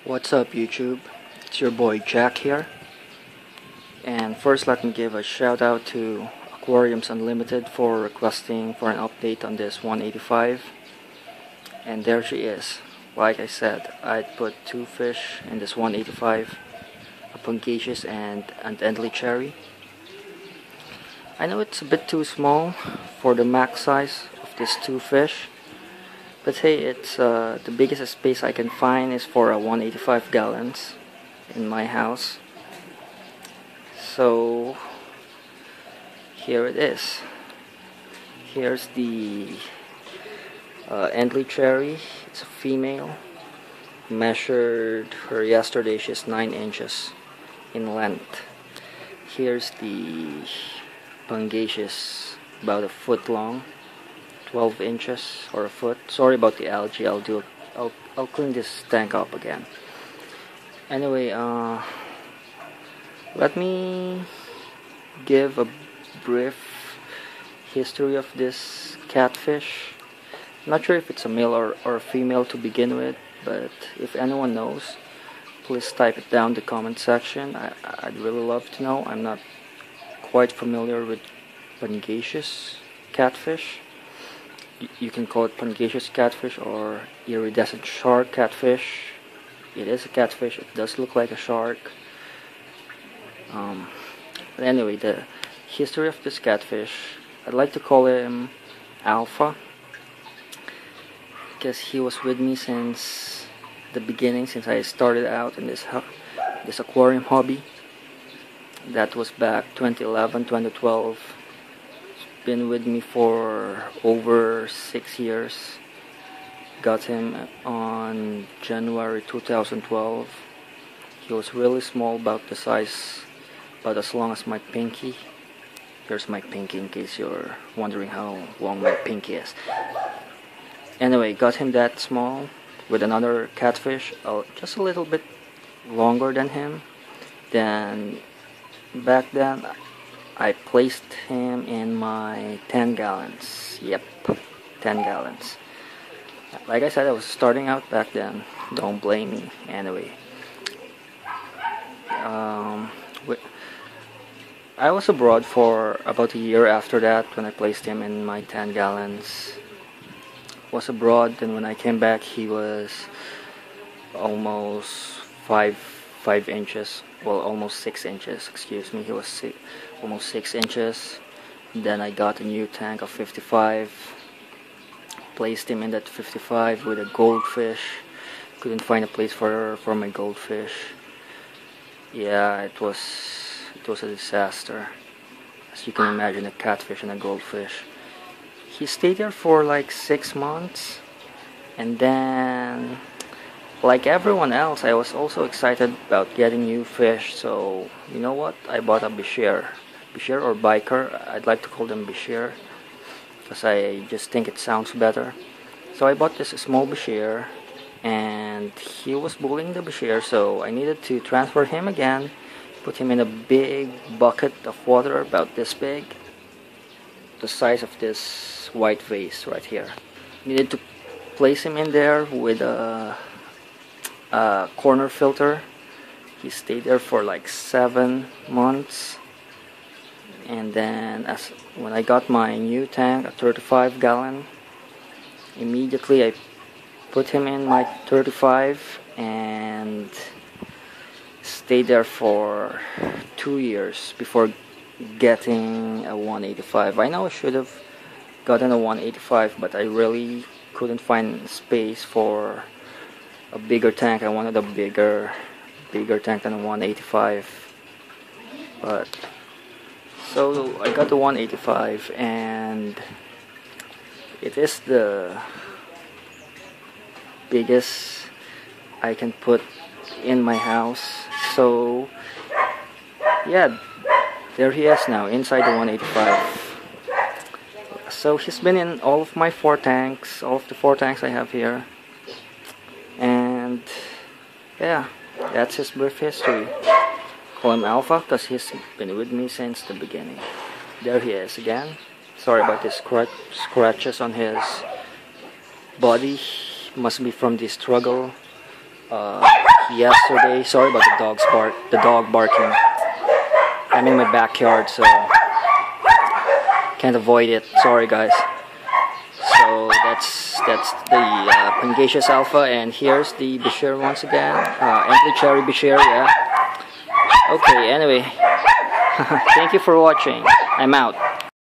What's up, YouTube? It's your boy Jack here. And first, let me give a shout out to Aquariums Unlimited for requesting for an update on this 185. And there she is. Like I said, I'd put two fish in this 185, a Pungaceous and an Endley Cherry. I know it's a bit too small for the max size of these two fish, but hey, it's the biggest space I can find is for a 185 gallons in my house. So here it is. Here's the Endley Cherry. It's a female. Measured her yesterday. She's 9 inches in length. Here's the Pungaceous, about a foot long, 12 inches or a foot. Sorry about the algae. I'll clean this tank up again. Anyway, let me give a brief history of this catfish. I'm not sure if it's a male or a female to begin with, but if anyone knows, please type it down in the comment section. I'd really love to know. I'm not quite familiar with Pungaceous catfish. You can call it Pungaceous catfish or iridescent shark catfish. It is a catfish. It does look like a shark. But anyway, the history of this catfish, I'd like to call him Alpha, because he was with me since the beginning, since I started out in this aquarium hobby. That was back 2011, 2012. He's been with me for over 6 years. Got him on January 2012. He was really small, about the size, about as long as my pinky. Here's my pinky in case you're wondering how long my pinky is. Anyway, got him that small with another catfish, just a little bit longer than him. Then back then I placed him in my 10 gallons. Yep, 10 gallons. Like I said, I was starting out back then. Don't blame me. Anyway, I was abroad for about a year after that when I placed him in my 10 gallons. Was abroad, and when I came back he was almost 5 inches. Well, almost 6 inches, excuse me. He was almost 6 inches. Then I got a new tank of 55. Placed him in that 55 with a goldfish. Couldn't find a place for my goldfish. Yeah, it was a disaster. As you can imagine, a catfish and a goldfish. He stayed there for like 6 months, and then, like everyone else, I was also excited about getting new fish. So you know what? I bought a Bishir or biker. I'd like to call them Bishir, because I just think it sounds better. So I bought this small Bishir, and he was bullying the Bishir, so I needed to transfer him again, put him in a big bucket of water about this big, the size of this white vase right here. Needed to place him in there with a corner filter. He stayed there for like 7 months. And then when I got my new tank, a 35 gallon, immediately I put him in my 35 and stayed there for 2 years before getting a 185. I know I should have gotten a 185, but I really couldn't find space for a bigger tank. I wanted a bigger tank than a 185. But so I got the 185, and it is the biggest I can put in my house. So yeah, there he is now inside the 185. So he's been in all of my 4 tanks, all of the 4 tanks I have here. And yeah, that's his brief history. Call him Alpha because he's been with me since the beginning. There he is again. Sorry about the scratches on his body. Must be from the struggle yesterday. Sorry about the dog barking. I'm in my backyard, so can't avoid it. Sorry, guys. So that's the Pangasius Alpha, and here's the Bashir once again. Entry Cherry Bashir, yeah. Okay, anyway. Thank you for watching. I'm out.